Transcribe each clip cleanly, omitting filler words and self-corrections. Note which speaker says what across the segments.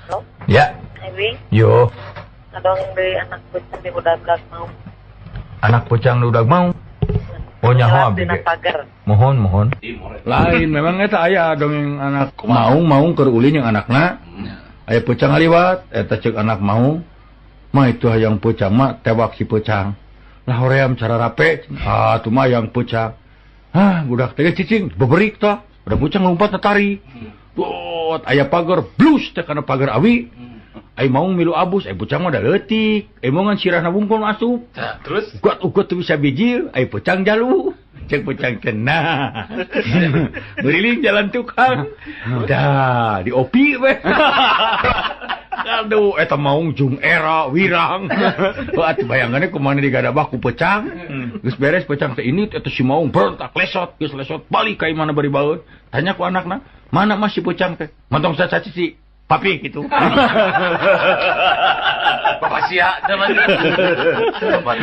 Speaker 1: Halo?
Speaker 2: Ya.
Speaker 1: Ewing?
Speaker 2: Yo.
Speaker 1: Adong di anak pucang di budak mau.
Speaker 2: Anak pucang nu udah mau. Oh nyaho abdi.
Speaker 1: Dina pagar.
Speaker 2: Mohon. Lain memang eta aya dongeng anak mau keur ulin yang anakna. Aya pucang liwat eta ceuk anak mau. Mah itu hayang pucang mah tewak si pucang. Lah hoream cara rape. Ah tu mah yang pucang. Hah budak teh cicing beberik tah. Udah pucang lompat tari. Bot aya pagar blus teh kana pagar awi. Ai mau milu abus, ai pucang mah da leutik. Ai mau ngan sirahna wungkul asup.
Speaker 3: Nah, terus
Speaker 2: Ugat teu bisa bijil, ai pucang jalu. Cek pucang tenang. Beriling jalan tukang. Dah, di opi we. Aduh, eta maung jung era wirang. Atuh bayangannya kumaha digadabah ku pucang. Geus beres pucang teh ini eta si maung berontak lesot, geus lesot balik ka imana bari baeud. Tanya ku anakna, "Mana masih pucang teh?" Mantong sacaci papi gitu.
Speaker 3: Bapak sia zaman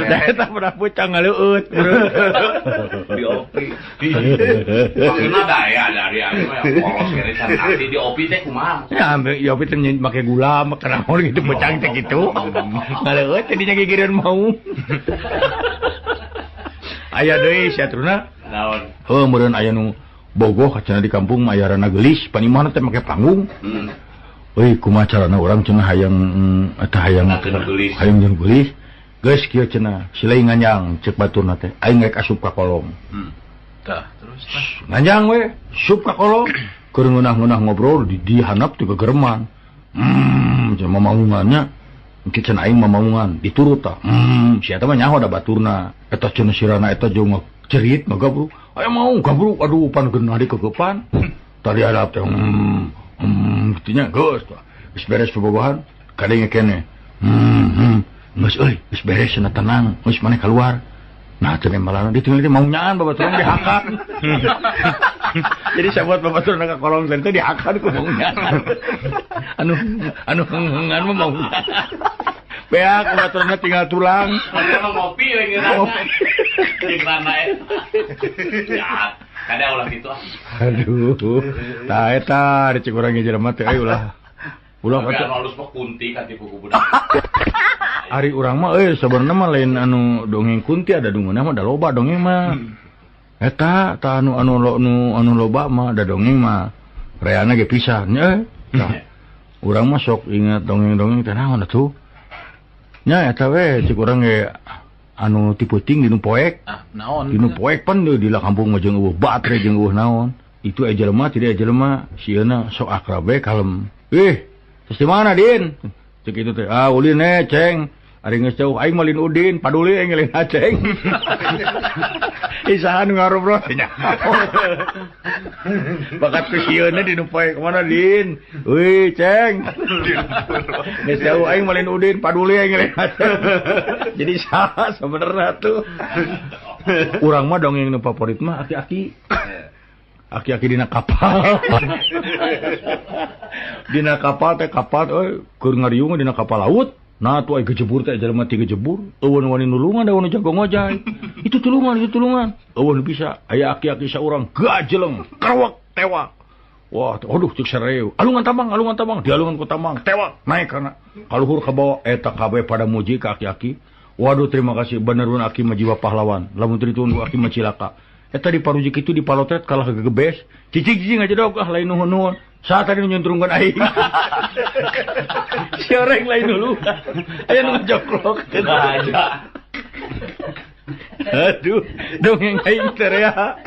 Speaker 2: Eta pernah pucang ngaleueut.
Speaker 3: di opi. Maksudna daya dari anu polos kere can arti di opi teh kumaha?
Speaker 2: Ya, ya opi teh make gula, makana mau gitu pucang teh gitu. Ngaleueut tadinya gigireun mau. Aya deui satruna.
Speaker 3: Naon?
Speaker 2: Heuh meureun aya nu bogoh cenah di kampung mayarana geulis, panimana teh make panggung. Euy kumaha carana urang cenah hayang eta hayang geulis. Geus kieu cenah, silai nganjang ceuk baturna teh. Aing rek asup ka kolong.
Speaker 3: Tah, terus
Speaker 2: Nganjang we, sup ka kolong. Keur ngeunah-ngeunah ngobrol di handap teh gegerman. Cenah mamaungannya. Engke cenah aing mamaungan diturut tah. Si eta mah nyaho da baturna. Eta cenah sirana eta jeung cerit ngagabruk. Aya mau gabruk aduh pan geunah di kegepan. Tadi hadap teh gitunya geus tah. Geus beres bobogohan, kadenge kene. Geus euy, geus beres cenah tenang, geus maneh keluar. Nah, cenah malana ditinggal mau nyaan babaturan dihakan. Jadi sahabat babaturan ka kolong teh dihakan ku mau nyaan. Anu hengan mah mau nyaan. Beak babaturanna tinggal tulang.
Speaker 3: ada mah ngopi we ngeuna. Jeung rana ya. Kada ulah kitu ah.
Speaker 2: Aduh. Tah eta cek urang ge jelema teh ulah. Ulah
Speaker 3: Tapi
Speaker 2: atuh.
Speaker 3: anu halus mah kunti ka tipu ku budak.
Speaker 2: Ari urang mah sabenerna mah lain anu dongeng kunti ada dungeunna mah da loba dongeng mah. Eta tah anu loba mah da dongeng mah. Reana ge pisan nya. Tah. Urang mah sok ingat dongeng-dongeng teh naon atuh. Nya eta we cek urang ge anu ti peuting dinu poek.
Speaker 3: Ah, naon?
Speaker 2: Dinu poek pan di la kampung mah jeung eueuh batre jeung eueuh naon. Itu aya jelema tidak aya jelema sieuna sok akrab we kalem. Terus di mana Din? Cek itu teh. Ah ulin Ceng. Ari geus jauh aing malin Udin, paduli aing ngelin Ceng. Isahan ngarobrol nya. Bakat ku sieuna dinu poek mana Din? Euy Ceng. Geus jauh aing malin Udin, paduli aing ngelin Ceng. Jadi saha sebenarnya tuh. Urang mah dongeng nu favorit mah aki-aki. Aki-aki dina kapal. Dina kapal teh kapal keur ngariung dina kapal laut. Nah tuh ai gejebur teh jelema ti gejebur. Eueun wani nulungan da wani jago ngojay. Itu tulungan. Eueun bisa aya aki-aki saurang gajeleng, kerwek, tewak. Wah, aduh cek sareu. Alungan tambang. Dialungan ku tambang, tewak, naik kana kaluhur ka bawah eta kabeh pada muji ka aki-aki. Waduh terima kasih benerun aki mah jiwa pahlawan. Lamun teu dituun ku aki mah cilaka. Eta di paruji kitu di palotret kalah gegebes. Cicing aja dok lain nuhun-nuhun. Saat tadi nyuntrungkan aing. Si orang lain dulu. Aya nu joklok aja. Aduh, dongeng aing teh ya.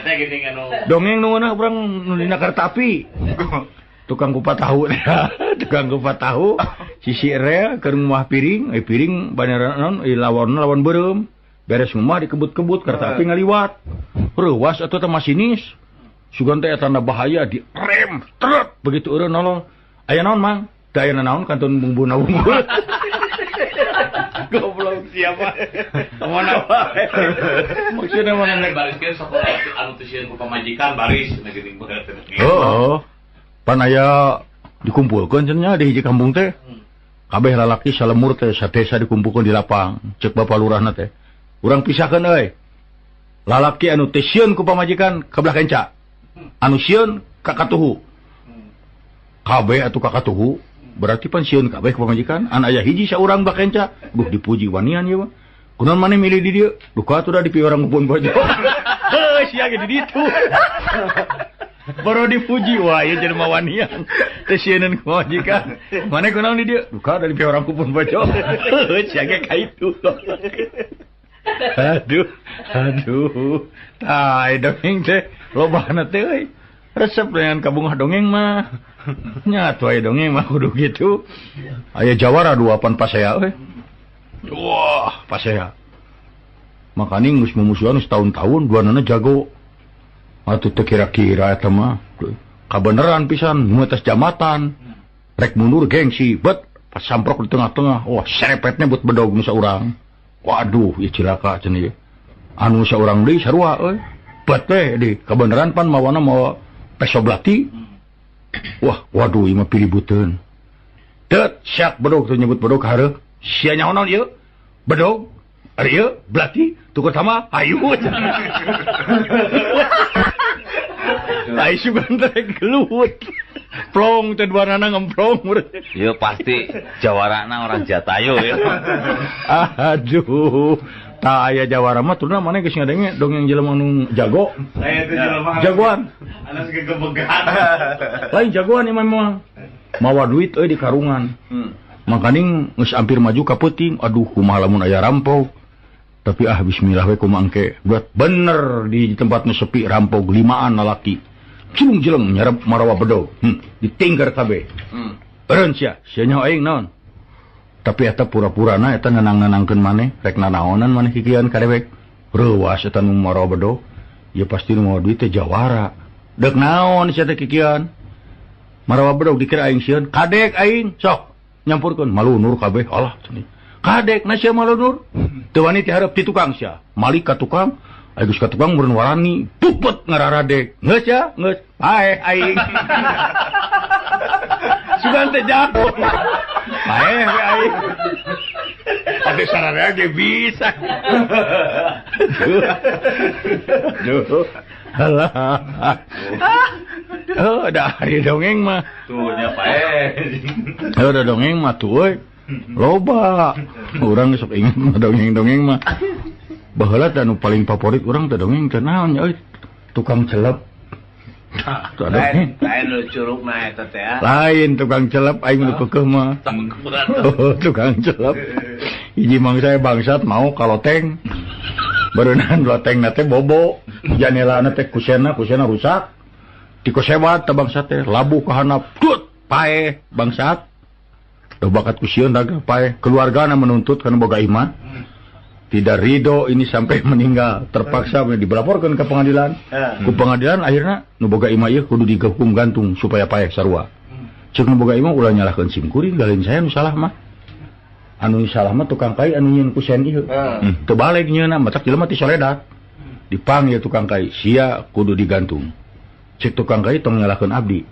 Speaker 3: Teh geuning anu.
Speaker 2: Dongeng nu meunah urang nu dina kereta api. Tukang kupat tahu. Tukang kupat tahu. Sisi rea keur ngumah piring, piring banera naon lawan beureum. Beres ngumah dikebut-kebut kereta api ngaliwat. Reuwas atuh teh masinis. Sugan teh tanda bahaya di rem tret begitu eureun nolong. Aya naon Mang? Teu aya naon kantun bumbu unggul. Goblok siapa? Mana wae. Maksudna mana nek
Speaker 3: bariskeun sok anu teu sieun ku pamajikan baris geuning beungeut.
Speaker 2: Oh. Pan aya dikumpulkeun cenah di hiji kampung teh. Kabeh lalaki salemur teh satesa dikumpulkeun di lapang. Cek Bapak Lurahna teh. Urang pisahkeun euy. Lalaki anu teh sieun ku pamajikan ka belah kenca. Anu sieun ka katuhu. kabeh atuh kakatuhu berarti pan sieun kabeh ku pamajikan an aya hiji saurang bakenca duh dipuji wanian ieu mah kunaon maneh milih di dieu duh ka atuh da dipi orang ngupun bojo sia ge di ditu baru dipuji wah ieu jelema wanian teh sieun ku pamajikan maneh kunaon di dieu duh ka da dipi orang ngupun bojo sia ge kaitu aduh dongeng teh lobana teh euy resep dengan kabungah dongeng mah nya atuh aya dongeng mah kudu gitu aya jawara duapan pasea we wah pasea makanya geus mumusuhan setahun-tahun duanana jago atuh teu kira-kira eta mah kabeneran pisan nu atas jamatan rek mundur gengsi bet pas samprok di tengah-tengah wah serepetnya buat bedog nu saurang waduh ieu cilaka cenah anu saurang deui sarua euy bet teh di kabeneran pan mawana mawa peso belati wah, waduh, ini mah pilibuteun. Tet, syak bedog tuh nyebut bedog hareup. Sia nyahonon ieu? Bedog? Ari ieu belati tuker sama ayu. Ai sugan teh gelut. Plong teh duanana ngemplong.
Speaker 4: Ieu pasti jawarana orang Jatayu ya.
Speaker 2: Aduh. Tah aya jawara mah turuna maneh geus ngadenge dongeng jelema nu jago.
Speaker 3: Saya teh jelema
Speaker 2: Jagoan.
Speaker 3: Anas gegebegan.
Speaker 2: Lain jagoan imam mah. Mawa duit euy di karungan. Makaning geus ampir maju ka peuting. Aduh kumaha lamun aya rampok. Tapi bismillah we kumaha engke. Buat bener di tempat nu sepi rampok 5an lalaki. Cilung-jeleng nyarep marawa bedog. Ditingker kabeh. Eureun sia nya aing naon? Tapi eta pura-purana eta nenang-nenangkeun maneh rek nanaonan maneh kikian kadewek reuwas eta nu marawa bedog ya pasti nu mawa duit teh jawara deuk naon sia teh kikian marawa bedog dikira aing sieun kadek aing sok nyampurkeun malunur kabeh alah cenah kadek na sia malunur teu wani ti hareup ti tukang sia malik ka tukang aya geus ka tukang meureun warani pupet ngararadek geus ya geus hae aing sugan teh jago aing ada sarana ge bisa. Duh. Alah. Oh, ada hari dongeng mah.
Speaker 3: Tuh nya pae.
Speaker 2: Ada dongeng mah tuh euy. Loba. Urang sok inget mah dongeng-dongeng mah. Baheula anu paling favorit urang teh dongeng teh naon nya euy? Tukang celep.
Speaker 4: Lain lu curug na eta teh ya.
Speaker 2: Lain tukang celep aing nu keukeuh mah. Tukang celep. Hiji mangsa bangsat mau kaloteng. Beureunan lotengna teh bobo. Janelana teh kusena rusak. Ti kusewat teh bangsat teh labuh ka handap. Tut pae bangsat. Do bakat kusieun daga pae. Keluargana menuntut kana boga iman. Tidak ridho ini sampai meninggal terpaksa dilaporkan ke pengadilan ku pengadilan akhirnya nu boga imah ieu kudu dihukum gantung supaya paeh sarua ceuk nu boga imah ulah nyalahkeun simkuring galin saya nu salah mah anu salah mah tukang kai anu nyieun ku sen ieu teu balik nyieunna matak jelema ti soledat dipanggil tukang kai sia kudu digantung ceuk tukang kai tong nyalahkeun abdi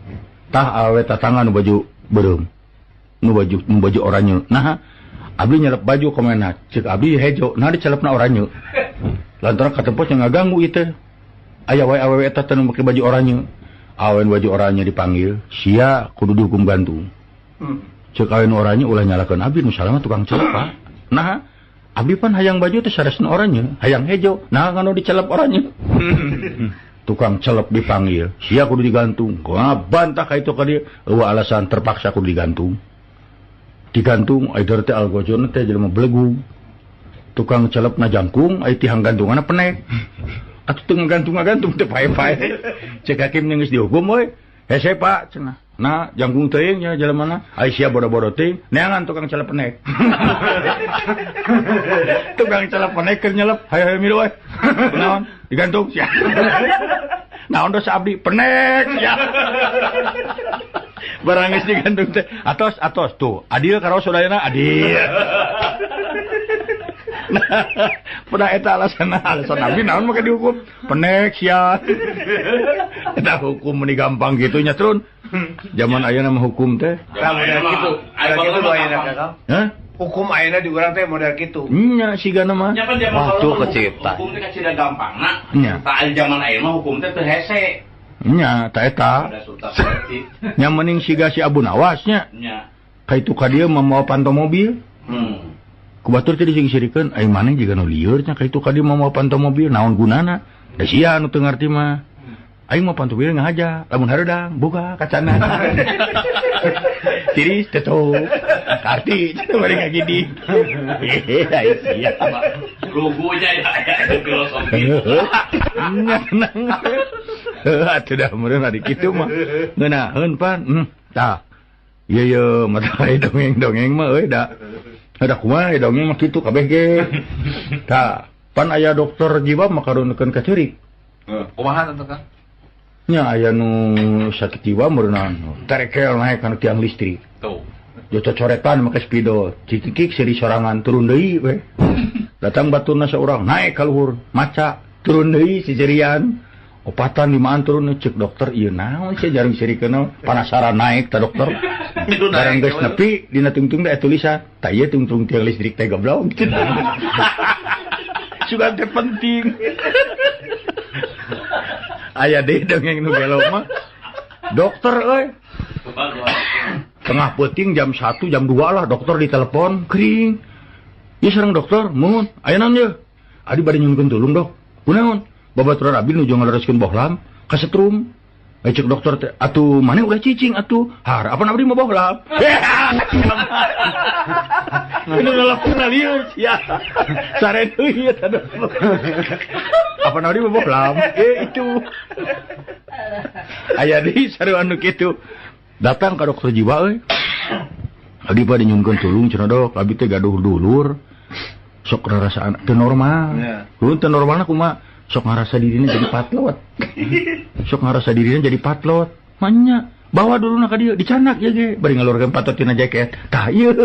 Speaker 2: tah awe tatangan nu baju beureum nu baju oranye nah abdi nyelep baju komena cek abdi hejo nah dicelepna oranye lantaran katempos yang ngaganggu itu aya wae awewe eta teh make baju oranye awen baju oranye dipanggil sia kudu dihukum gantung cek awen oranye ulah nyalakeun abdi nu salah mah tukang celep Pak nah abdi pan hayang baju teh saresna oranye hayang hejo nah nganu dicelep oranye tukang celep dipanggil sia kudu digantung bantah ka itu ka dieu eueuh alasan terpaksa kudu digantung aider teh algojon teh jelema belegu tukang celepna jangkung ai tihang gantungana penek atuh teu ngagantung teh pae-pae cek hakim geus dihukum we hese Pak cenah nah jangkung teuing nya jelemana ai sia bodo-bodo teuing neangan tukang celep penek tukang celep penek keur nyelep hayo milu we naon digantung sia naon dosa abdi penek sia barang geus digantung teh atos tuh adil karo saudayana adil nah pada eta alasan abdi naon make dihukum penek sia eta hukum meni gampang kitu nya trun zaman ayeuna mah hukum teh
Speaker 4: Model kitu doaina kakak
Speaker 2: hah
Speaker 4: hukum ayeuna di urang teh model kitu
Speaker 2: nya sigana mah
Speaker 3: Nya pan zaman
Speaker 4: Wah, tuh kecipta.
Speaker 3: Hukum teh kacida gampangna.
Speaker 2: Nya.
Speaker 3: Tah zaman ayeuna mah hukum teh teu hese.
Speaker 2: Nya, ta eta.
Speaker 3: Ada sultan politik.
Speaker 2: Nya mending siga si Abu Nawasnya.
Speaker 3: Nya.
Speaker 2: Kaitu ka dieu mamawa panto mobil.
Speaker 3: Hmm.
Speaker 2: Kubatur teh dising-sirikeun ai maneh jiga nu lieur nya kaitu ka dieu mamawa panto mobil naon gunana? Da sia anu teu ngarti mah. Aing mah panto mobil ngahaja, lamun hareudang buka kacana. Tiris tetup. Karti bari ngagidi. Ai sia.
Speaker 3: Lugunya ya filosofi.
Speaker 2: Nya tenang. Atuh dah meureun ari kitu mah. Ngeunaheun pan. Tah. Ieu mata dongeng-dongeng mah euy da. Ada kumaha dongeng mah kitu kabeh ge. Tah, pan aya dokter jiwa makarunekeun ka ceurik.
Speaker 3: Kumaha teh Kang?
Speaker 2: Nya aya nu sakit jiwa meureunna terekel naik kana tiang listrik.
Speaker 3: Tuh.
Speaker 2: Jo cocoretan make spidol, cikik seri sorangan turun deui we. Datang baturna saurang naik ka luhur, maca turun deui sijerian. Opatan limaan turun cek dokter ieu naon sia jarang sirikeun panasaran naik ta dokter. Barang geus nepi dina tungtung da tulisan, ta ieu tungtung tiang listrik teh goblok. Sugan teh penting. Aya deh dongeng nu gelo mah. Dokter euy. Tengah peuting jam 1 jam 2 lah dokter ditelepon kering. Ieu sareng dokter, mun aya naon ye? Adi bade nyunkeun tulung dok. Kunaon? Babaturan abi nuju ngalereskeun bohlam ka setrum. Cek dokter teh, atuh maneh udah cicing atuh. Harapan abdi mah bohlam. Ini nelpon lieur sia. Sare deui eta dokter. Apa nabi mah bohlam? Itu. Aya deui sarua anu kitu. Datang ka dokter jiwa euy. Abi bade nyunkeun tulung cenah dok, abi teh gaduh dulur. Sok rarasaan teu normal. Heuh teu normalna kumaha? Sok ngarasa dirina jadi patlot. Sok ngarasa dirina jadi patlot. Manya, bawa dulu na ka dieu dicanak ya ge, bari ngalurkeun patot tina jaket. Tah ieu.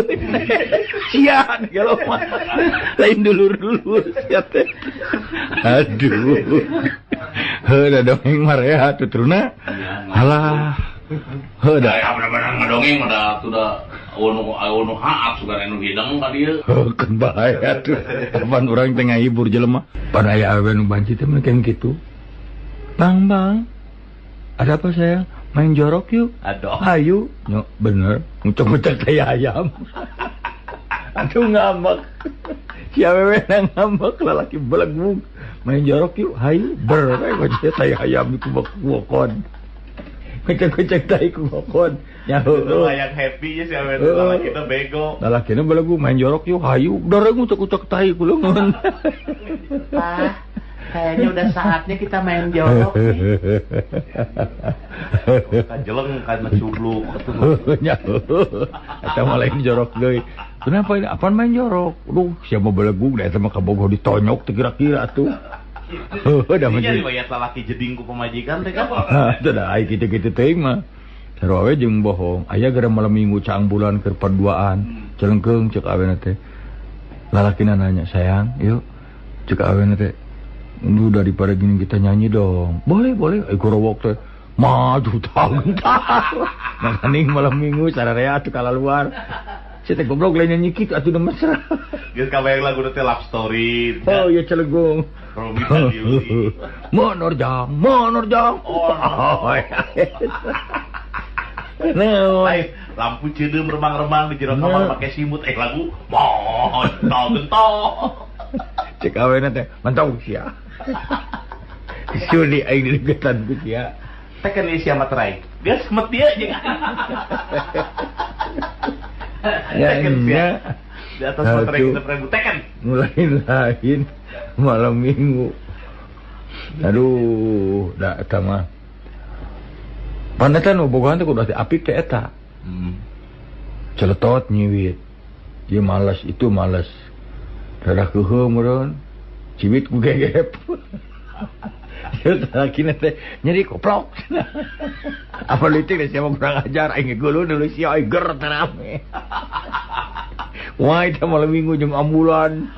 Speaker 2: Sia gelo mah. Lain dulur-dulur sia teh. Aduh. Heuh dongeng marea tuturna. Alah. Heuh da
Speaker 3: bener-bener ngadongeng mah sudah anu haap sugan anu hidang ka dieu.
Speaker 2: Kan bahaya tuh. Apaan orang tengah hibur jelema. Pada aya awe nu banci teh meukeun kitu. Bang. Ada apa sayang? Main jorok yuk.
Speaker 3: Aduh.
Speaker 2: Ayo. Nyok bener. Ngucok-ngucok teh ayam. Aduh ngambek. Si awewe na ngambek lalaki belegug. Main jorok yuk. Hayu. Ber. Ngoceh teh ayam di kubok-kubokon. Kucek-kucek tai ku ngokon. Nyaho.
Speaker 3: Yang happy sih awe lalaki teh bego.
Speaker 2: Lalakina belagu main jorok yuk hayu. Dareng ngucek-ngucek tai ku leungeun.
Speaker 5: Pak, kayaknya udah saatnya kita main jorok nih.
Speaker 3: Kajeleng kan cubluk
Speaker 2: Nyaho. Eta mah lain jorok deui. Kenapa ini? Apaan main jorok? Duh, siapa belagu da eta mah kabogoh ditonyok teh kira-kira atuh. Udah
Speaker 3: menjadi riwayat lalaki jeding ku pemajikan teh kan.
Speaker 2: Teu da ai kitu-kitu teuing mah. Sarua we jeung bohong. Aya gara malam minggu caang bulan keur paduaan. Celengkeung ceuk awena teh. Lalakina nanya, "Sayang, yuk." Ceuk awena teh. "Lu daripada gini kita nyanyi dong." "Boleh." Ai gorowok teh. Maju tang-tang. Nanging malam minggu sararea atuh kalaluar. Si teh goblok lain nyanyi kitu atuh na mesra.
Speaker 3: Geus kabayang lagu teh love story.
Speaker 2: Oh, iya celegung.
Speaker 3: Romita Yuli.
Speaker 2: Monor jang. Oh.
Speaker 3: Lain lampu cedeum remang-remang di jero kamar make simut lagu gentol.
Speaker 2: Cek awena teh mantau sia. Suli aing dideketan ku sia.
Speaker 3: Teken ieu sia materai. Dia semet dia jeung. Teken sia. Di atas materai kita pernah teken.
Speaker 2: Lain malam minggu. Aduh, da eta mah. Paneta nu bogohan teh kudu apik teh eta. Celetot nyiwit. Ieu malas itu malas. Dadah keuheuh meureun. Ciwit ku gegep. Ieu lakina teh nyeri koplok. Apa leutik sia mah kurang ajar aing geuleuh deuleu sia ai ger terame. Wah, itu malam minggu jeung ambulan.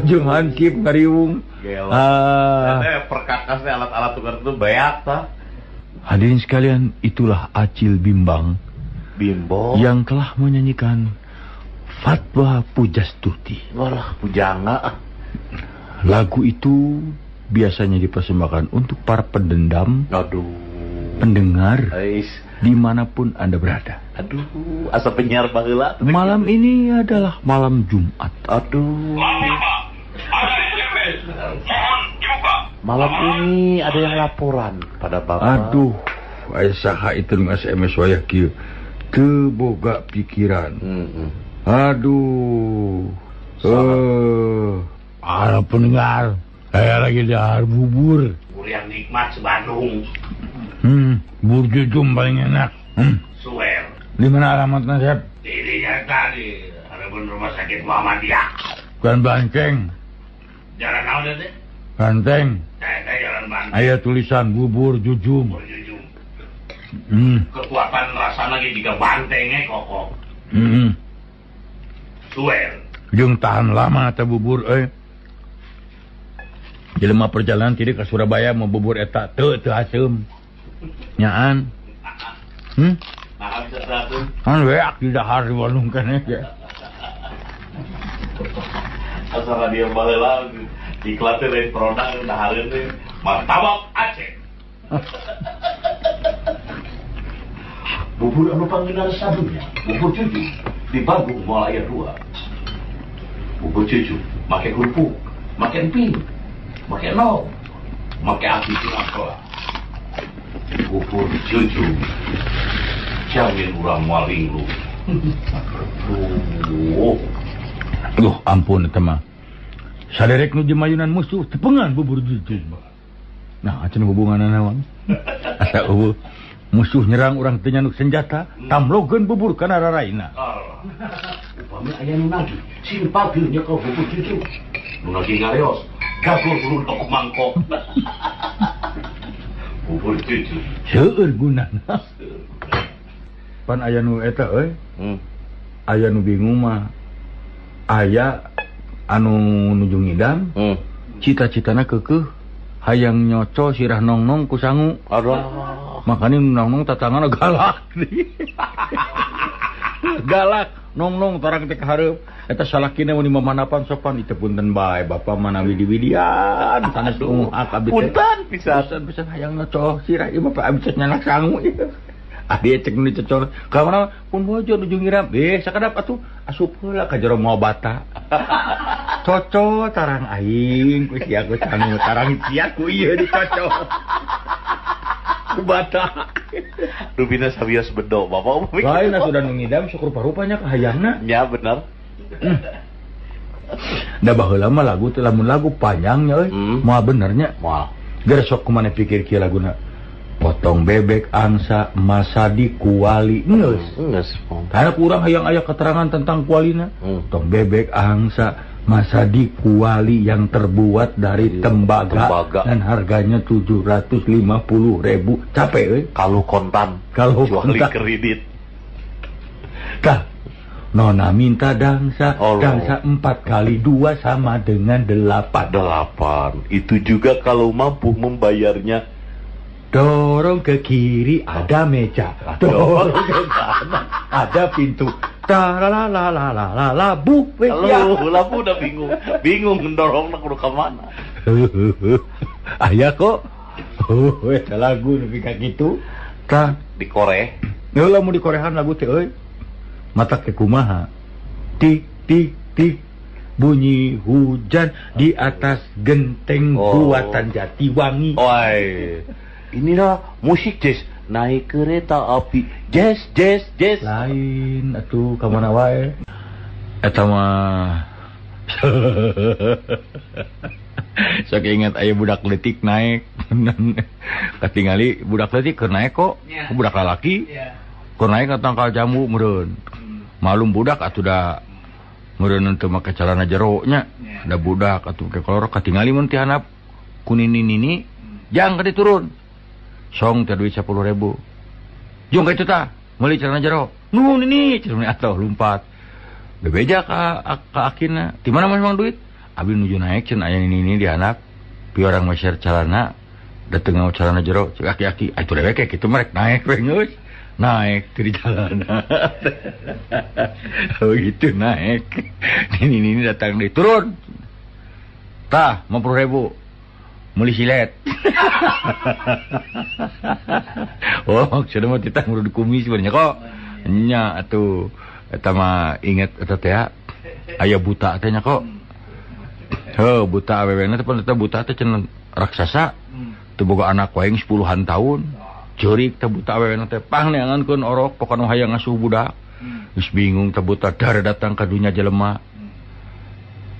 Speaker 2: Jeung hansip ngariung.
Speaker 3: Eta perkakasnya alat-alat tukar itu beak tah.
Speaker 2: Hadirin sekalian, itulah Acil Bimbang yang telah menyanyikan Fatwa Pujastuti.
Speaker 3: Walah, pujangga.
Speaker 2: Lagu itu biasanya dipersembahkan untuk para pendendam.
Speaker 3: Aduh.
Speaker 2: pendengar
Speaker 4: Ais.
Speaker 2: dimanapun Anda berada.
Speaker 4: Aduh, asa penyiar baheula.
Speaker 2: Malam ini adalah malam Jumat.
Speaker 4: Aduh. Malam ini ada yang laporan pada Bapak.
Speaker 2: Aduh, aya saha itu nu SMS wayah kieu. Teu boga pikiran. Aduh. Para pendengar, saya lagi dahar bubur.
Speaker 3: Bubur yang nikmat sebandung.
Speaker 2: Bubur jujum paling enak.
Speaker 3: Suwer.
Speaker 2: Di mana alamatnya, Sep?
Speaker 3: Dirinya tadi ada rumah sakit Muhammadiyah.
Speaker 2: Bukan Banceng.
Speaker 3: Jalan naon teh?
Speaker 2: Banteng.
Speaker 3: Saya jalan Bandung.
Speaker 2: Aya tulisan bubur jujum.
Speaker 3: Jujung.
Speaker 2: Kekuatan
Speaker 3: rasana ge jiga bantengnya kokok. Suwer.
Speaker 2: Jeung tahan lama teh bubur Jelema perjalanan tadi ke Surabaya mau bubur eta teu asem. Nyaan.
Speaker 3: Nah, bisa teratur.
Speaker 2: Kan weak di dahar di Bandung keneh ge.
Speaker 3: Asal radio baheula iklan teh lain produk dahareun teh martabak Aceh. Bubur anu panggilan sabunnya, bubur cucu di Bandung moal aya 2. Bubur cucu make kerupuk, make emping, make nol, make api sinangkola. Bubur cucu jamin urang moal linglu.
Speaker 2: Duh, ampun eta mah. Saderek nu jemayunan musuh tepengan bubur jujum. Nah, cenah hubunganna naon? Asa eueuh musuh nyerang urang teu nyanduk senjata, tamlogeun bubur kana raraina.
Speaker 3: Upami aya nu nagih, simpel nya ka bubur jujum. Nu nagih ngareos, gabur dulu tok mangkok. Bubur jujum.
Speaker 2: Seueur gunana. Pan aya nu eta aya nu bingung mah. Aya anu nuju ngidam, cita-citana keukeuh hayang nyoco sirah nongnong ku sangu.
Speaker 4: Aduh.
Speaker 2: Makanya nongnong tatangana galak. Galak nongnong tarang teh kahareup. Eta salakina mun mamanapan sopan ditepunten bae Bapak manawi diwidian sanes ungak abdi teh.
Speaker 4: Punten pisan
Speaker 2: hayang nyoco sirah ieu Bapak abdi nyanak sangu. Adi cek nu dicocol. Ka mana pun bojo nuju ngiram. Sakadap atuh asup heula ka jero ngobata. Cocol tarang aing ku sia ku sangu tarang sia ku ieu dicocol. Ku bata.
Speaker 4: Rubina sabios bedo Bapak ummi.
Speaker 2: Lain sudah nu ngidam sok rupa-rupanya kahayangna.
Speaker 4: Ya benar.
Speaker 2: Da baheula mah lagu teh lamun lagu panjangnya euy. Moal benernya.
Speaker 4: Moal.
Speaker 2: Geus sok kumaha pikir kieu laguna. Potong bebek angsa masadi kuali geus. Karena kurang hayang aya keterangan tentang kualina. Potong bebek angsa masadi kuali yang terbuat dari tembaga. Dan harganya 750.000. Capek euy.
Speaker 4: Kalau kontan.
Speaker 2: Kalau
Speaker 4: kecuali
Speaker 2: kontan.
Speaker 4: kredit.
Speaker 2: Tah. Nona minta dangsa. Dangsa 4 kali 2 sama dengan 8.
Speaker 4: 8. Itu juga kalau mampu membayarnya.
Speaker 2: Dorong ke kiri ada meja, dorong ke kanan ada pintu. Taralalalala bu.
Speaker 4: Labu udah bingung mendorongna kudu ka mana.
Speaker 2: Aya kok. Eta lagu nepi ka kitu. Tah
Speaker 4: Dikoreh.
Speaker 2: Heula mun dikorehan lagu teh euy. Mata ke kumaha? Tik tik tik bunyi hujan di atas genteng buatan Jatiwangi.
Speaker 4: Oi. Inilah musik jazz, naik kereta api, jazz.
Speaker 2: Lain atuh ka mana wae. Eta mah sok ingat aya budak leutik naik. Katingali budak leutik keur naik kok. Budak lalaki. Keur naik ka tangkal jambu meureun. Malum budak atuh da meureun teu make calana jero nya. Da budak atuh ke kolor katingali mun ti handap kunini jang ka diturun. Song teh duit 10.000. Jong ka itu tah, meuli celana jero. Nuhun ini, cenah atuh lumpat. Bebeja ka akina. Di mana memang duit? Abi nuju naik cenah aya ini di anak. Pi orang masyar celana, dateng ngau celana jero, cek aki-aki, atuh dewe kayak kitu merek naik we geus. Naik di jalan. Oh gitu naik. Ini datang di turun. Tah, 50.000. Meuli silet. Oh, sudah mah titah ngurud kumis sebenarnya kok. Nya atuh eta mah inget eta teh aya buta teh nya kok. Heuh, buta awewena teh eta buta teh cenah raksasa. Teu boga anak wae 10-an tahun. Jurik teh buta awewena teh pang neangankeun orok pokona hayang ngasuh budak. Geus bingung teh buta dar datang ka dunya jelema.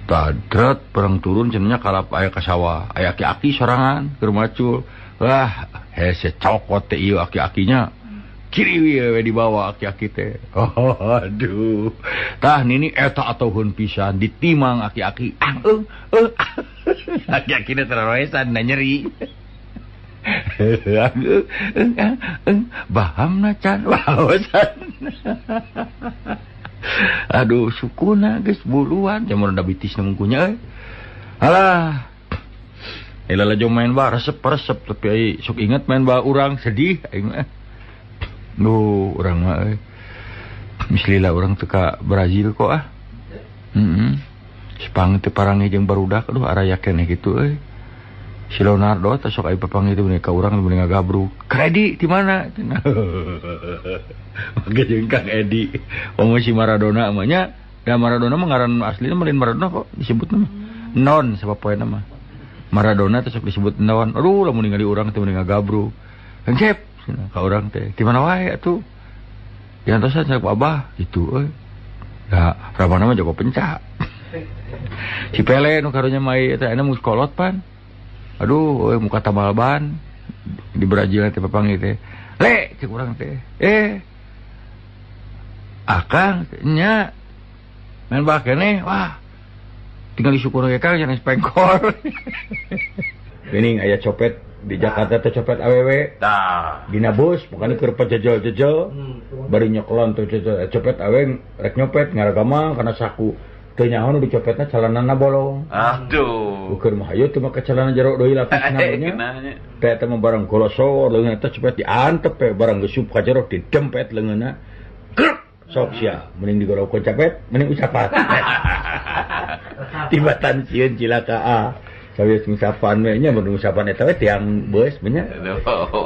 Speaker 2: Tadrat perang turun cenanya kalap aya ka sawah, aya aki-aki sorangan keur macul. Wah, hese cokot teh ieu aki-akinya. Kiri we dibawa aki-aki teh. Oh, aduh. Tah nini eta atuhun pisan ditimang aki-aki. Aki-aki teh teroesan na nyeri. Bahamna can waosan. Aduh, sukuna geus buluan jamun da bitis na mungkunya euy. Alah. Elala jom main ba resep-resep tapi ai sok inget main ba urang sedih aing mah. Duh, urang mah euy. Mislila urang teu ka Brazil kok ah. Sepang teu parangi jeung barudak aduh araya keneh kitu euy. Si Leonardo teh sok aya papangi teh ka urang teh ngagabruk. Kredi di mana? Mangga jeung Kang Edi. Omong si Maradona mah nya, da Maradona mah ngaran aslina mah lain Maradona kok disebutna mah. Non sapopoena mah. Maradona teh sok disebut non. Aduh lamun ningali urang teh ngagabruk. Kang Cep ka urang teh. Di mana wae atuh? Diantosan cek Abah itu euy. Da ramana mah jago pencak. Si Pele nu karunya mai eta ena mus kolot pan. Aduh, muka tambal ban di Brazil teh papangi teh. Le, cek urang teh. Akang nya main bak keneh. Wah. Tinggal disyukur ge Kang jangan spengkor. Geuning aya copet di Jakarta teh copet awewe. Tah. Dina bus pokona keur pajajal-jajal. Bari nyoklon teh copet awewe rek nyopet ngaragama kana saku. Teu nyaho nu dicopetna calanana bolong. Aduh. Ukur mah hayu teu make calana jero deui lapisna nya. Teh teh barang golosor leungeun teh cepet diantep we barang geus sup ka jero didempet leungeunna. Sok sia, mending digorok ku capet, mending ucapan. Tibatan sieun cilaka. Sawius ngusapan we nya mun ngusapan eta we tiang beus nya.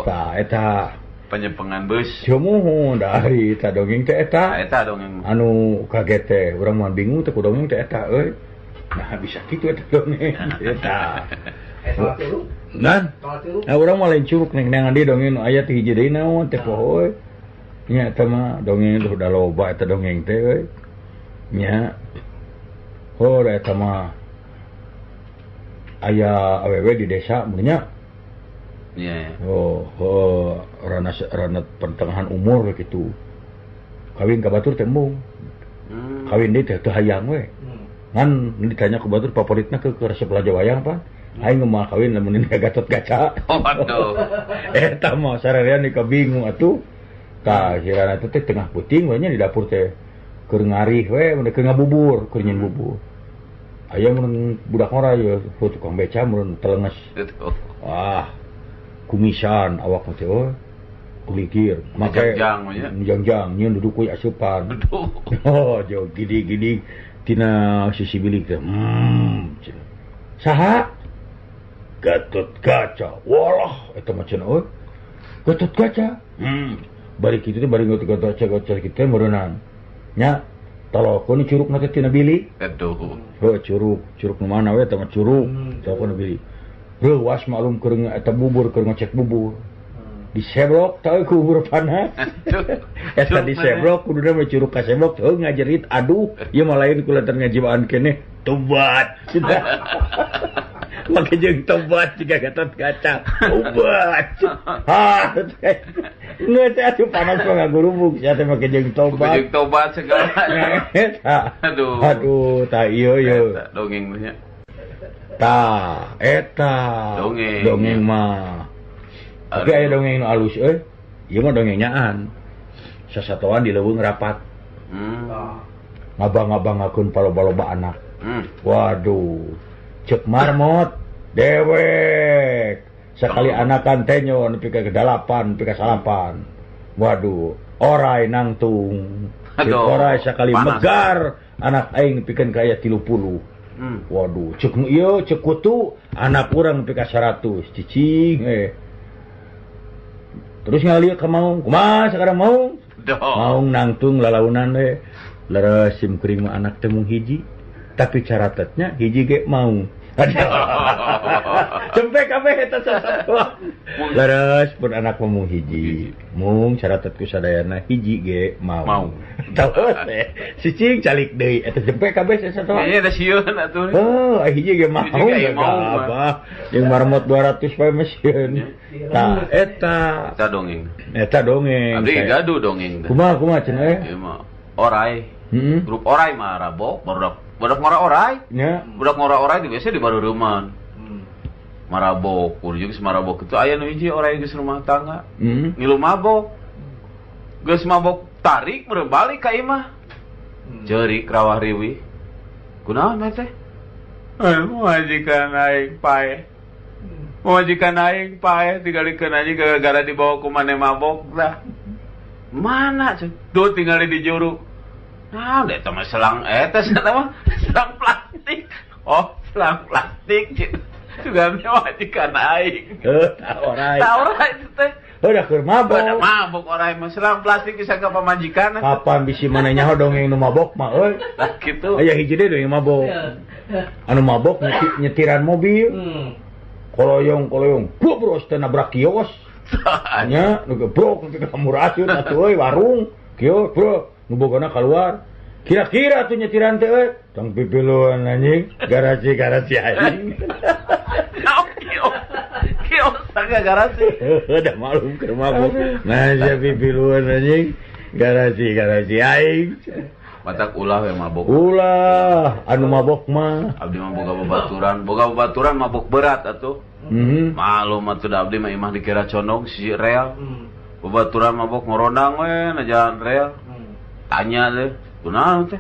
Speaker 2: Tah eta
Speaker 4: Penyempengan bus.
Speaker 2: Cumuh dari eta dongeng teh eta.
Speaker 4: Eta dongeng.
Speaker 2: Anu kaget teh, urang mah bingung teh ku dongeng teh eta euy. Nah bisa kitu eta dongeng eta. Nan. Nah urang mah lain curug neng-nengan di dongeng nu aya teh hiji deui naon teh poho euy. Nya eta mah dongeng teh udah loba eta dongeng teh euy. Nya. Oh eta mah aya awewe di desa mun nya.
Speaker 4: Iya.
Speaker 2: Oh, rana pertengahan umur gitu. Kawin ka batur teh embung. Kawin deui teh teu hayang we. Ngan ditanya ku batur favoritna ke resep laja wayang pan. Aing mah kawin lamun ini Gatot Kaca. Oh aduh. Eta mah sarerean ni kabingung atuh. Tah hirana teh tengah puting we nya di dapur teh keur ngarih we mun keur ngabubur, keur nyin bubur. Aya mun budak ora ye tukang beca mun telenges. Wah. Kumisan awak teh kulikir make jangjang nyeun duduk we asupan. Oh jauh gidi-gidi tina sisi bilik teh. Saha? Gatot Kaca. Walah eta mah cenah euy. Gatot Kaca. Bari kitu teh bari Gatot Kaca kitu meureunnan. Nya talokon curugna teh tina bilik.
Speaker 4: Aduh.
Speaker 2: Heuh curug nu mana we eta mah curug. Talokon bilik. Rewas maklum keur eta bubur keur ngecek bubur. Diseblok teu ku bubur panas. Eta diseblok kuduna mah curug ka seblok teu ngajerit aduh ieu mah lain kulantaran ngajibaan keneh tobat. Make jeung tobat jiga Gatot Kaca. Tobat. Ha. Ngeut teh atuh panas mah ngagurubuk sia teh make jeung tobat.
Speaker 4: Jeung tobat segala. Aduh.
Speaker 2: Aduh tah ieu
Speaker 4: Eta dongeng nya.
Speaker 2: Tah, eta dongeng mah. Tapi aya dongeng nu alus euy. Ieu mah dongeng nyaan. Sasatoan di leuweung rapat. Ngabang-ngabangakeun paloba-loba anak. Waduh. Cek marmot dewek. Sakali anakan teh nyon nepi ka 8, nepi ka 8. Waduh, orai nangtung. Orai sakali megar anak aing nepikeun ka aya 30. Waduh, cek nu ieu cek kutu anak urang nepi ka 100 cicing Terus ngalieu ka Maung. Kumaha sakarang Maung? Maung nangtung lalaunan leres sim kuring mah anak teu mung hiji. Tapi caratatnya hiji ge Maung. Cempe kabeh eta sasatua. Leres pun anak mung hiji. Mung caratat ku sadayana hiji ge Maung. Tahu cicing calik deui eta cempe kabeh sasatua.
Speaker 6: Nya da sieun atuh.
Speaker 2: Oh, hiji ge Maung. Apa? Jeung marmot 200 bae mesin. Tah eta
Speaker 6: dongeng.
Speaker 2: Eta dongeng.
Speaker 6: Abdi gaduh dongeng.
Speaker 2: Kumaha cenah?
Speaker 6: Ieu mah orai. Grup orai mah rabok barudak ngora orai.
Speaker 2: Nya.
Speaker 6: Budak ngora orai di biasa di bareureumman. Marabok, kudu geus marabok itu aya nu hiji orai geus rumah tangga. Ngilu mabok. Geus mabok tarik berbalik ka imah. Ceurik rawah riwih. Kunaon teh? Majikan aing pae. Majikan aing pae tinggalikeun aja gara-gara dibawa ku maneh mabok dah. Mana cuy? Duh tinggal di juru. Nah, eta mah selang selang plastik. Oh, selang plastik. Juga majikan aing.
Speaker 2: Orai.
Speaker 6: Tah orai itu teh.
Speaker 2: Udah keur mabok.
Speaker 6: Udah mabok orai mah selang plastik bisa ka pamajikan.
Speaker 2: Kapan bisi mana nyaho dongeng nu mabok mah euy.
Speaker 6: Lah kitu.
Speaker 2: Aya hiji deui dongeng mabok. Anu mabok nyetiran mobil. Koloyong. Bros teh nabrak kios. Nya nu gebrok nepi ka murasieun atuh euy warung. Kios, bro. Nu bogona keluar. Kira-kira tuh nyetiran teh euy. Tong pipiluan anjing. Garasi aing.
Speaker 6: Kios saga garasi.
Speaker 2: Udah malum keur mabok. Nah, sia pipiluan anjing. Garasi aing.
Speaker 6: Matak ulah we mabok.
Speaker 2: Ulah, anu mabok mah.
Speaker 6: Abdi mah boga babaturan mabok berat atuh. Malum atuh da abdi mah imah dikira condong si real. Babaturan mabok ngorondang we na jalan real. Tanya deh, kunaon teh?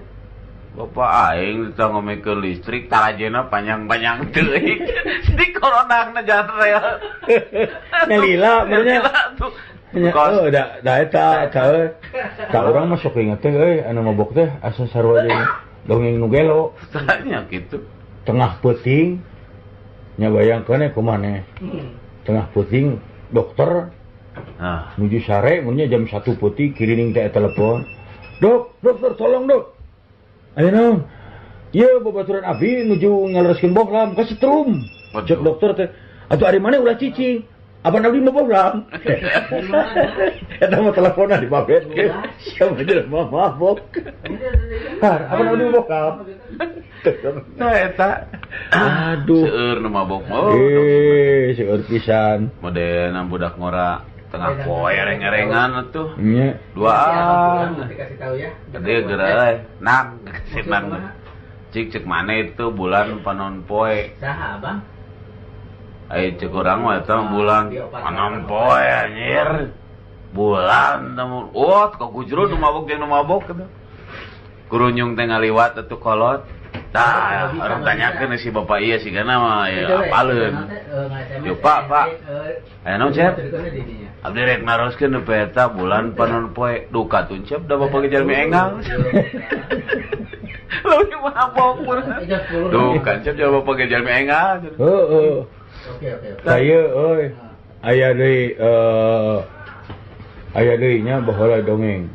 Speaker 6: Bapak aing ditang ngomekeun listrik tarajena panjang-panjang teuing. Di korondang na jalan real.
Speaker 2: Nyalila benernya.
Speaker 6: tuh.
Speaker 2: Oh, da eta ka urang mah sok inget teh euy anu mabok teh asa sarua jeung dongeng nu gelo.
Speaker 6: Tanya gitu.
Speaker 2: Tengah peuting nya bayangkeun kumaneh. Tengah peuting dokter nuju sare mun nya jam 1 peuting kirining teh telepon. Dokter tolong dok. Ayo naon? Ieu babaturan abdi nuju ngalereskeun bohlam ka setrum. Cek dokter teh, atuh ari maneh ulah cicing. Abang abdi mah bohlam. Eta mah teleponan di babet. Siapa jeung mabok. Abang abdi bohlam.
Speaker 6: Nah eta.
Speaker 2: Aduh.
Speaker 6: Seueur nu mabok mah.
Speaker 2: Seueur pisan.
Speaker 6: Modena budak ngora tengah poe reng-rengan atuh.
Speaker 2: Nya.
Speaker 6: Duaan.
Speaker 5: Dikasih tahu ya.
Speaker 6: Gede geureuy. Nang kasih nang. Cik maneh itu bulan panon poe.
Speaker 5: Saha, Bang?
Speaker 6: Ai cek urang mah eta bulan panon poe anjir. Bulan tamu. Oh, ka gujrun nu mabok jeung nu mabok eta. Kurunyung teh ngaliwat atuh kolot. Tah, urang tanyakeun si bapak ieu sigana mah ya apaleun. Yo Pak. Aya naon cep? Abdi rek naroskeun nu eta bulan panon poe. Duh katuncep da bapak gejalmi engal. Lu mabok pun. Duh kancep da bapak gejalmi engal.
Speaker 2: Heeh.
Speaker 5: Oke.
Speaker 2: Saya euy aya deui nya baheula dongeng.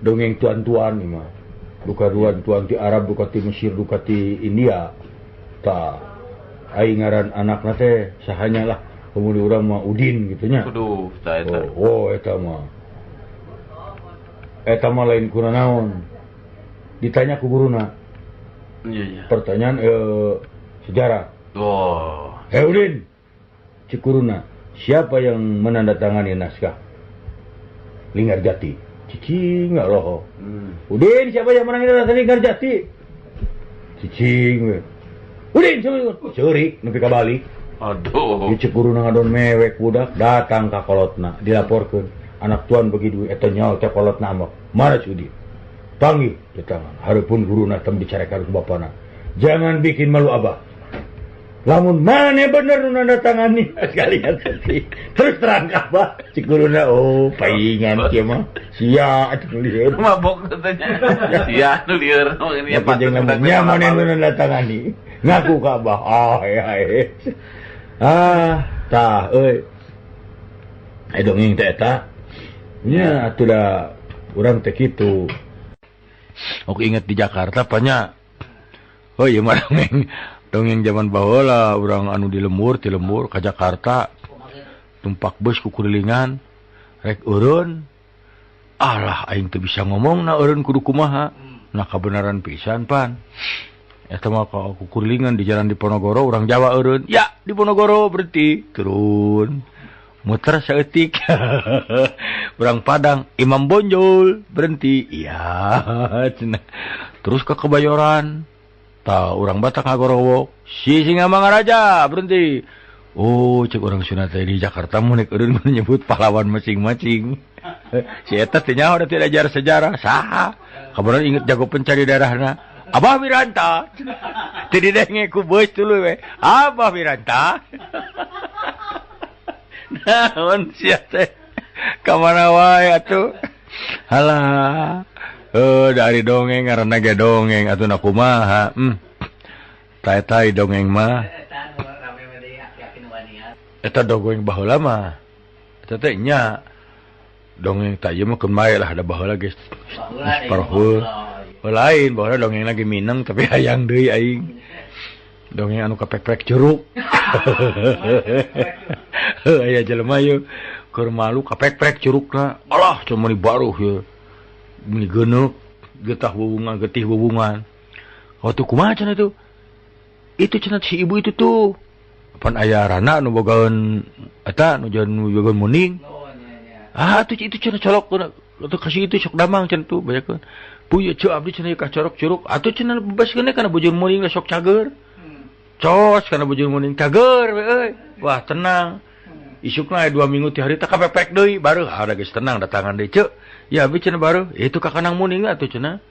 Speaker 2: Dongeng tuan-tuan ieu mah. Duka tuan ti Arab, duka ti Mesir, duka ti India. Tah aing ngaran anakna teh sahanya lah. Kemudian urang mah Udin gitu nya.
Speaker 6: Kudu tah eta.
Speaker 2: Oh eta mah. Eta mah lain kunaon. Ditanya ku guruna.
Speaker 6: Iya.
Speaker 2: Pertanyaan sejarah.
Speaker 6: Oh.
Speaker 2: Udin, Cikuruna, siapa yang menandatangani naskah? Linggarjati. Cicing nggak loh. Udin, siapa yang menandatangani Linggarjati? Cicing. Udin, curik, nepi ka balik.
Speaker 6: Aduh.
Speaker 2: Di Cikuruna ngadon mewek budak, datang ka kolotna, dilaporkeun. Anak tuan bagi duit, eta nyawa teh kolotna mah. Mana Udin? Panggil, di tangan. Harapun guruna tem bicarakan ke bapana. Jangan bikin malu abah. lamun mana bener nu nandatangani sekalian teh. Terus terang kabah cik guruna oh paingan kieu mah. Sia atuh lieur.
Speaker 6: Mabok katanya. Iya, nu lieur.
Speaker 2: Ya jeung lamanya mana nu nandatangani. Ngaku kabah. Tah euy. Dongeng teh eta. Nya atuh da urang teh kitu. Oke inget di Jakarta banyak. Oh iya mah dongeng zaman baheula urang anu di lembur ka Jakarta tumpak bus ku kurilingan rek eureun alah aing teu bisa ngomongna eureun kudu kumaha nah kabenaran pisan pan eta mah ku kurilingan di jalan Diponegoro urang Jawa eureun ya Diponegoro berhenti turun muter saeutik urang Padang Imam Bonjol berhenti iya cenah terus ke Kebayoran tah urang Batak ngagorowok si Singa Mangaraja berhenti oh cek orang Sunda teh di Jakarta mun eureun nyebut pahlawan masing-masing si eta teh nyaho da teu ajar sejarah saha kabaran inget jago pencari darahna Abah Wiranta teu didenge ku beus tuluy we Abah Wiranta naon sia teh ka mana wae atuh halah dari dongeng ngaranna ge dongeng atuna kumaha tai dongeng mah eta dongeng baheula mah eta teh nya dongeng teh ieu mah keun bae lah da baheula geus parhul lain baheula dongeng lagi Mineng tapi hayang deui aing dongeng anu kapek-pek curug aya jelema ieu keur malu kapek-pek curugna alah cuma di baruh ieu ini geneuk getah getih wewungan waktu kumaha cenah itu cenah si ibu itu tuh pan aya rana nu bogaeun eta nu bogaeun muning itu cenah colok atuh kasih itu sok damang cenah tuh bayakeun puye ceu abdi cenah ka corok curug atuh cenah bebaskeun kana bujur muning sok cager cos kana bujur muning cager we euy wah tenang isukna 2 minggu ti hari teh kapepek deui baru ada geus tenang datangan deui ceu ya abi cenah baru itu kakanang muning atuh cenah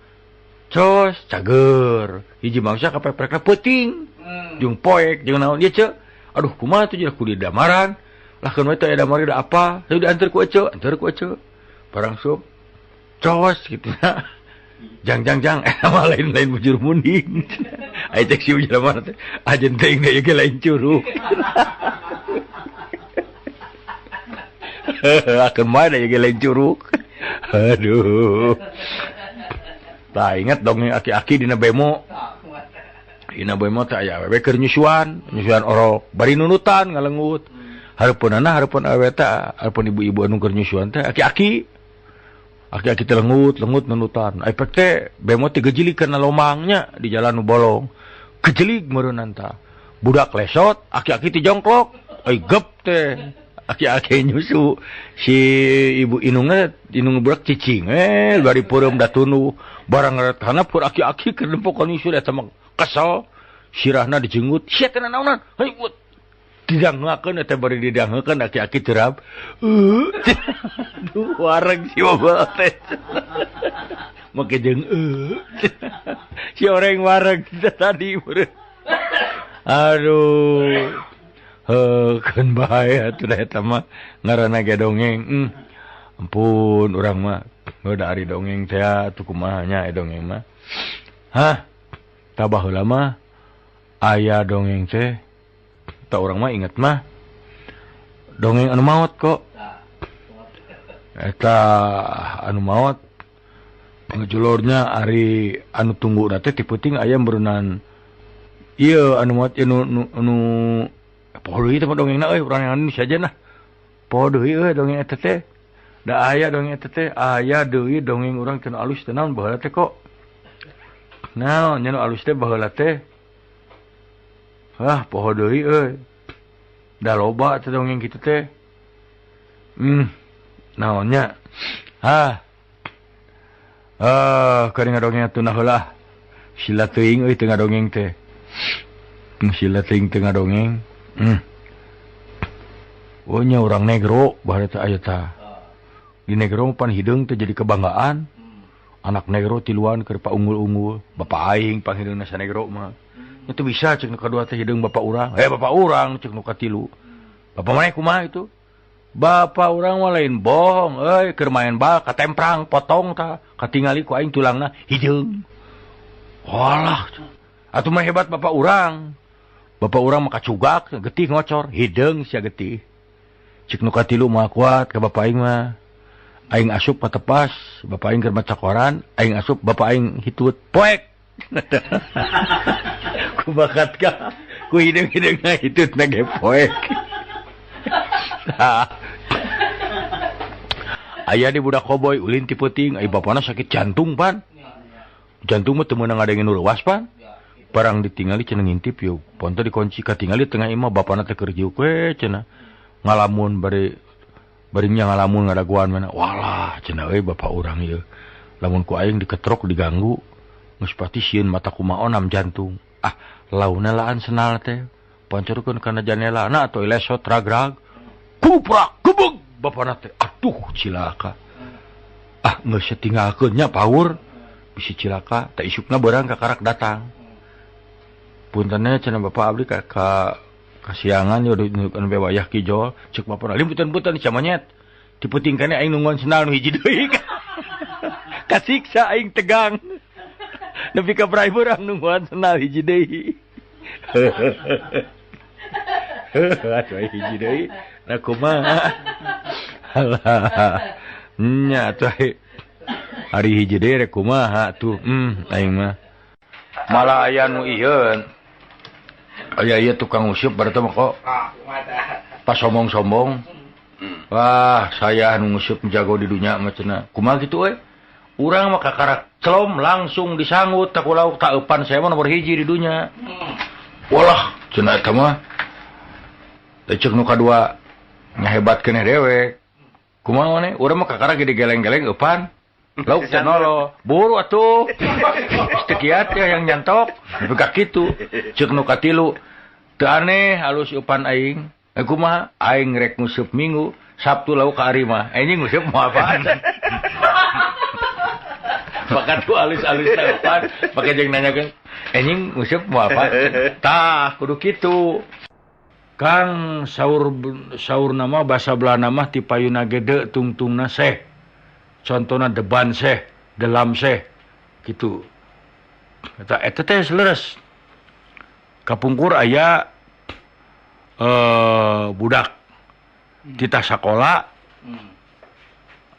Speaker 2: cos cager hiji mangsa kapepekna peuting jeung poek jeung naon ieu ceu aduh kumaha tuh jeung kudu damaran lah keun we teh aya damari da apa teu dianter ku ece barang sup cos kitu na jang mah lain bujur muning aya cek si ujur mana teh ajeun teuing da ieu ge lain curug akan mana ya lain curug aduh tak ingat dong aki-aki dina bemo teh aya awewe keur nyusuan orok bari nunutan ngalengut hareupeunana hareupeun awewe teh hareupeun ibu-ibu anu keur nyusuan teh aki-aki teh lengut nunutan epek teh bemo teh gejelik kana lomangnya di jalan nu bolong gejelik meureunna tah budak lesot aki-aki teh jongklok gep teh aki-aki nyusu si ibu inung budak cicing bari peureum da tunu barang ngaretana pur aki-aki keur nempokan nyusu eta mah kesel sirahna dijenggut sia teh naonan heuy buat didangakeun eta bari didangakeun aki-aki terap duh wareg si bapak teh make jeung si orang wareg tadi aduh kan bahaya atuh eta mah ngaranna ge dongeng ampun urang mah udah ari dongeng teh atuh kumaha nya dongeng mah tah baheula mah aya dongeng teh tah urang mah inget mah dongeng anu maot kok eta anu maot ngejulurnya ari anu tungguna teh ti peuting aya berenang ieu anu maot anu poho deui teh dongengna euy urang yang Indonesia aja nah poho deui euy dongeng eta teh da aya dongeng eta teh aya deui dongeng urang cenah alus teh naon baheula teh kok naon nya alus teh baheula teh poho deui euy da loba teh dongeng kitu teh naonnya keur ngadongeng atuh nah heula sila teuing euy teu ngadongeng teh sila teuing teu ngadongeng oh nya urang negro baheula teh aya tah di negro pan hideung teh jadi kebanggaan anak negro tiluan keur paunggul-unggul bapak aing panghideungna sa negro mah Itu bisa cek nu kadua teh hideung bapak urang. Bapak urang cek nu katilu. Bapak maneh kumaha itu? Bapak urang mah lain bohong, keur main bal katemprang potong tah, katingali ku aing tulangna hideung. Walah. Atuh mah hebat bapak urang. Bapak urang mah kacugak, getih ngocor, hideung sia getih. Cek nu katilu mah kuat ka bapak aing mah. Aing asup patepas, bapak aing keur maca koran, aing asup bapak aing hitut poek. Ku bakat ka, ku hideung-hideungna hitut na ge poek. Aya di budak koboy ulin ti peuting, ai bapana sakit jantung pan. Jantung mah teu meunang ngadengin nu leuwas pan. Barang ditingali cenah ngintip yeuh. Ponto dikunci katingali tengah imah bapana teh keur jiuk we cenah. Ngalamun barinya ngalamun ngadaguan mana. Walah cenah euy bapak urang ieu. Lamun ku aing diketrok diganggu geus pati sieun mata kumaha onam jantung. Ah, launa laan senal teh. Pancorkeun kana janelana atoy lesot ragrag. Kuprak gebeg bapana teh. Aduh cilaka. Ah, geus tinggalkeun nya paur. Bisi cilaka, tak isukna beurang ka karak datang. Puntennya cenah bapak abdi ka kasiangan yo dinukeun bewayah kijol, cek bapana limputan-putan camanyet. Diputingkeun aing nungguan senal nu hiji deui. Kasiksa aing tegang. Nepi ka brai beurang nungguan senal hiji deui. Atuh hiji deui. Na kumaha? Alah. Nya atuh hari hiji deui rek kumaha tuh. Aing mah malah aya nu ieu. Aya ieu tukang usup berarti mah kok pas sombong-sombong. Wah, saya anu ngusup jago di dunya mah cenah. Kumaha kitu we? Urang mah kakarak celom langsung disanggut tak ulah tak eupan saya mah nomor hiji di dunya. Walah, cenah eta mah. Teh ceuk nu kadua ngahebat keneh dewek. Kumaha maneh? Urang mah kakarak gede geleng-geleng eupan. Lauk cenolo, buru atuh. Sekiat ya yang nyantok, begak kitu. Ceuk nu katilu, teu aneh halus eupan aing. Kumaha? Aing rek ngusup Minggu, Sabtu lauk ka ari mah. Anjing ngusup moal apaan? Maka tuh alus-alus eupan, pake jeung nanyakeun, anjing ngusup moal apaan? Tah, kudu kitu. Kang saur nama basa Belanda mah ti payuna gede tungtungna seh. Contohna deban seh, delam seh, gitu. Eta teh leres. Kapungkur aya budak titah sakola.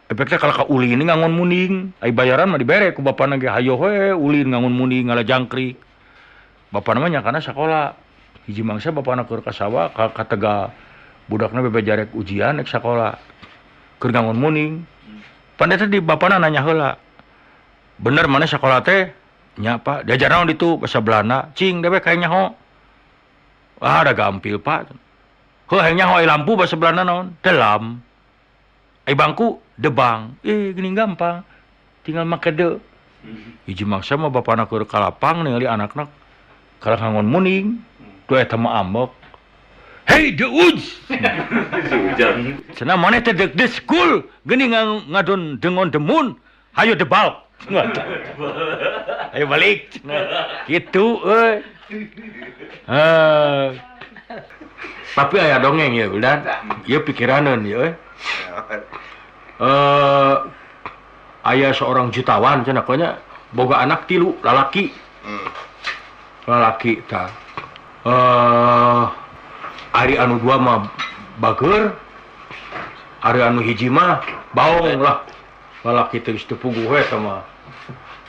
Speaker 2: Efeknya kalau ka ulin ngangon muning, ai bayaran mah dibere ku bapana ge hayo we ulin ngangon muning ngala jangkrik. Bapana mah nyakana sakola. Hiji mangsa bapana keur ka sawah ka tega budakna bebe jarek ujian ek sakola. Keur ngangon muning. Pandai di bapana nanya heula. Bener mana sakola teh? Nya Pak, diajar naon ditu bahasa Belanda. Cing dewe kae nyaho. Ah, ada gampil Pak. Heuh hayang nyaho ai lampu bahasa Belanda naon? Delam. Ai bangku debang. Gini gampang. Tinggal make de. Hiji mangsa mah bapana keur ka lapang ningali anakna kalau ngangon muning. Tuh eta mah ambek. Hey, the woods. Cenah maneh teh the school geuning ngadon dengon demun. Hayo debal. Ayo balik. Kitu euy. Tapi aya dongeng ya, udah. Ieu pikiraneun ya euy. Aya seorang jutawan cenah konya boga anak 3 lalaki. Lalaki tah. Ari anu 2 mah bageur, ari anu hiji mah baong lah. Lalaki teh geus teu puguh we eta mah.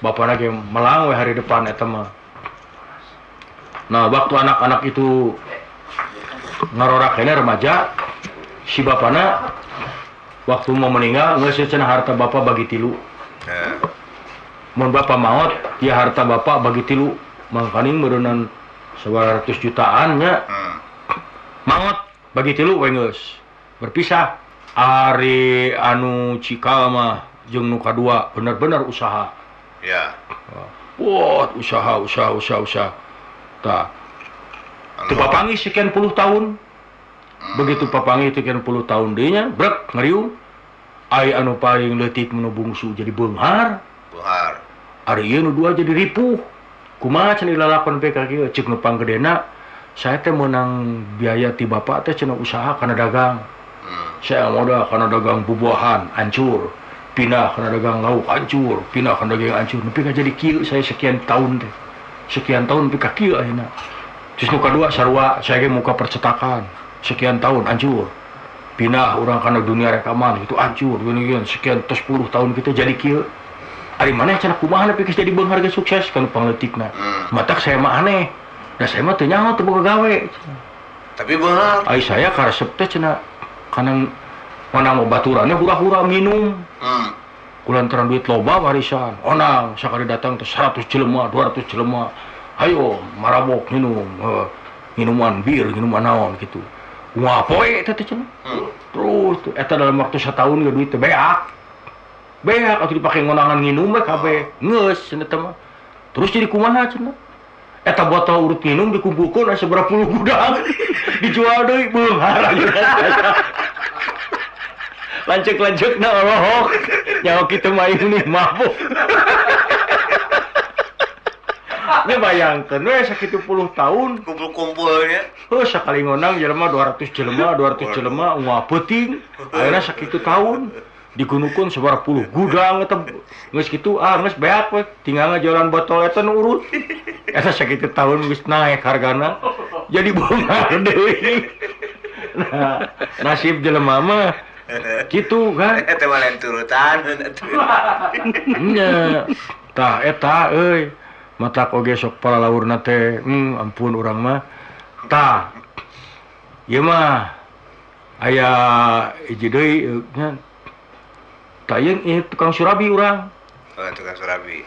Speaker 2: Bapana ge melang we hari depan eta mah. Nah, waktu anak-anak itu ngarorakena remaja, si bapana waktu mau meninggal geus cenah harta bapa bagi 3. Mun bapa maot, ya harta bapa bagi 3. Mangkaning meureunnan 900 jutaan nya. Maot bagi 3 we geus berpisah. Ari anu cikal mah jeung nu kadua bener-bener usaha.
Speaker 7: Ya.
Speaker 2: Wah, usaha. Tah. Teu papangi sekian puluh tahun. Begitu papangi sekian puluh tahun deui nya, brek ngariung. Ai anu paling leutik nu bungsu jadi beunghar.
Speaker 7: Beunghar.
Speaker 2: Ari ieu nu 2 jadi ripuh. kumaha cenah lalakon pe ka kieu ceuk nu panggedena saya teh meunang biaya ti bapak teh cenah usaha kana dagang. Saya modal kana dagang bubuahan hancur, pindah kana dagang lauk hancur, pindah kana dagang hancur, nepi ka jadi kieu saya sekian tahun teh. Sekian tahun nepi ka kieu ayeuna. Terus nu kadua sarua saya ge muka percetakan, sekian tahun hancur. Pindah urang kana dunia rekaman itu hancur, geuning sekian 10 tahun kita jadi kieu. Ari maneh cenah kumaha nepi geus jadi beunghar geus sukses kana pangeutikna. Matak saya mah aneh. Da saya mah teu nyaho teu boga gawe.
Speaker 7: Tapi beunghar.
Speaker 2: Ai saya karesep teh cenah kana manang baturannya hura-hura minum. Kulantaran duit loba warisan. Onang sakali datang teh 100 jelema, 200 jelema. Ayo marabok minum, minuman bir, minuman naon gitu. Wah poe teh cenah. Terus eta dalam waktu setahun ge duit teh beak. Beak atuh dipake ngonangan nginum we kabeh. Geus cenah teh mah. Terus jadi kumaha cenah? Eta botol urut minum dikumpulkeun aya sabaraha puluh gudang. Dijual deui beunghar. Lancek-lancekna olohok. Nyawa kitu mah ini mabuk. Ini bayangkeun we sakitu puluh tahun
Speaker 7: Kumpul-kumpulnya.
Speaker 2: Sakali ngonang jelema 200 jelema ungah peuting. Ayeuna sakitu tahun digunukeun sabaraha puluh gudang eta geus kitu geus beak we tinggal jualan botol eta nu urut. Eta sakitu tahun geus naek hargana. Jadi beunghar deui. Nah, nasib jelema mah kitu kan.
Speaker 7: Eta mah lain turutan.
Speaker 2: Nya, tah eta euy. Matak oge sok palalaurna teh, ampun urang mah. Tah. Ieu mah aya hiji deui nya. Tah ieu tukang surabi urang.
Speaker 7: Oh, tukang surabi.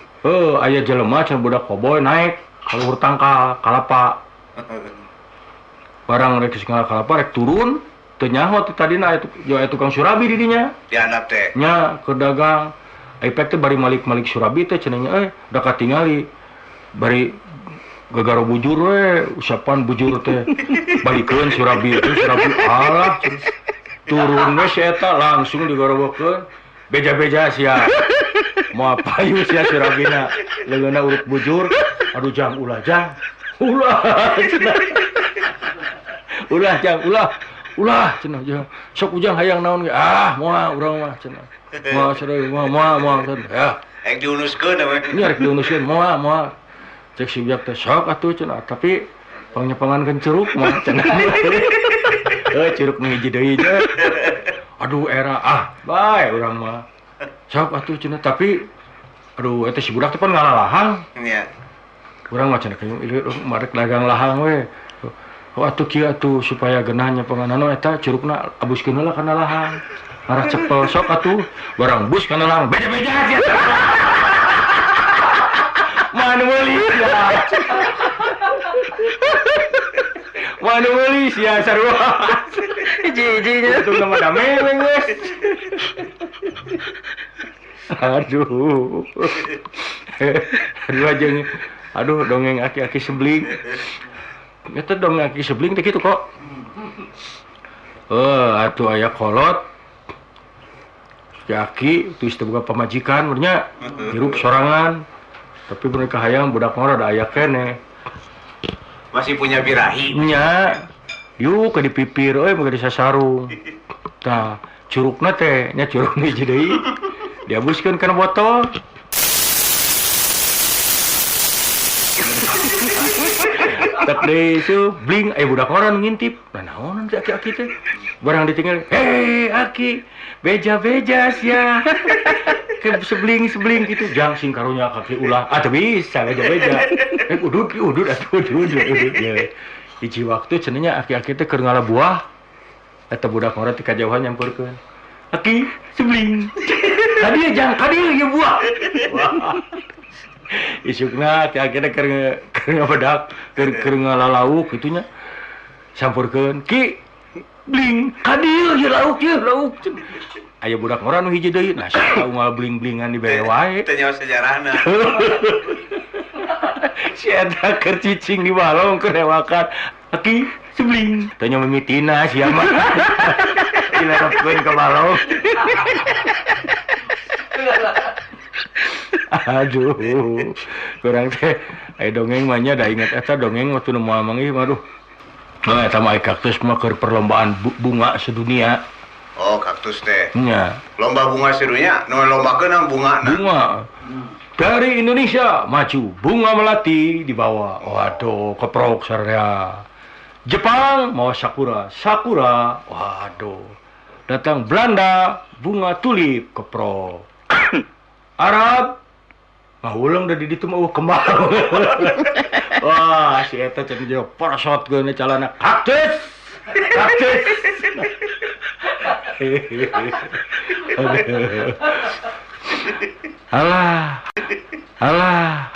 Speaker 2: Aya jelema can budak koboy naik ka luhur tangkal kalapa. Barang rek geus kalapa rek turun, teu nyaho teh tadina aya tukang surabi di dinya.
Speaker 7: Dihandap teh.
Speaker 2: Nya keur dagang. Ipek teh bari malik-malik surabi teh cenah nya da katingali. Bari gagaro bujur we usapan bujur teh balikeun surabi alah turun we si eta langsung digarobokeun beja-beja sia moal payu sia surabina leungeunna urut bujur aduh jang ulah cenah ulah cenah jang sok ujang hayang naon ge moal urang mah cenah moal sareng moal ya
Speaker 7: Rek diunuskeun we.
Speaker 2: nya rek diunuskeun moal cek si biak teh sok atuh cenah tapi pangnyapangankeun curug mah cenah curug nu hiji deui teh aduh era bae urang mah sok atuh cenah tapi aduh eta si budak teh pan ngalalahang
Speaker 7: Iya.
Speaker 2: urang mah cenah kayung ieu marek dagang lahang we atuh kieu atuh supaya geunah nyapangan eta curugna abuskeun heula kana lahang marah cepel sok atuh barang bus kana lahang beja-beja sia Mana meuli sia sarua. Hiji-hijinya itu nama damel geus. Aduh. Aduh dongeng aki-aki sebling. Eta dongeng aki sebling teh kitu kok. Atuh aya kolot. Aki tuh boga pamajikan bernya hirup sorangan. Tapi mereka hayang budak mah rada aya keneh.
Speaker 7: Masih punya birahi.
Speaker 2: Nya. Yuk ke dipipir euy mangga disasarung. Tah, curugna teh nya curug hiji deui. Diabuskeun kana botol. Tak deui su bling aya budak orang ngintip. Nah naon si aki-aki teh? Barang ditinggal, "Hei, Aki, beja-beja sia." Ke sebling gitu jang sing karunya kaki ulah teu bisa beja-beja udud atuh udud ya hiji waktu cenah nya aki-aki teh keur ngalabuah eta budak mah ti kajauhan nyamperkeun Aki sebling kadieu jang kadieu ieu buah isukna aki-aki teh keur ngabedak keur ngalalauk kitu nya sampurkeun Ki bling kadieu ieu lauk aya budak mah nu hiji deui nah sia unggal bling-blingan di bere wae
Speaker 7: Teu nyawa sejarahna.
Speaker 2: si eta keur cicing di balong keur newakan Aki sebling teu nya mimitina sia mah dilerepkeun ka balong Aduh, kurang teh. Dongeng mah nya da ingat eta dongeng waktu nu moal manggih mah aduh. Nah, eta mah kaktus mah keur perlombaan bunga sedunia.
Speaker 7: Oh, kaktus teh.
Speaker 2: Nya,
Speaker 7: Lomba bunga serunya, nu lombakeun ang bunga.
Speaker 2: bunga. Dari Indonesia maju bunga melati dibawa. Waduh, keprok sarea. Jepang mau sakura, sakura. Waduh. Datang Belanda bunga tulip keprok. Arab ulang dari ditu mah kembang. Wah, si eta cenah jero porosot geuna calana kaktus. Kaktus. Alah.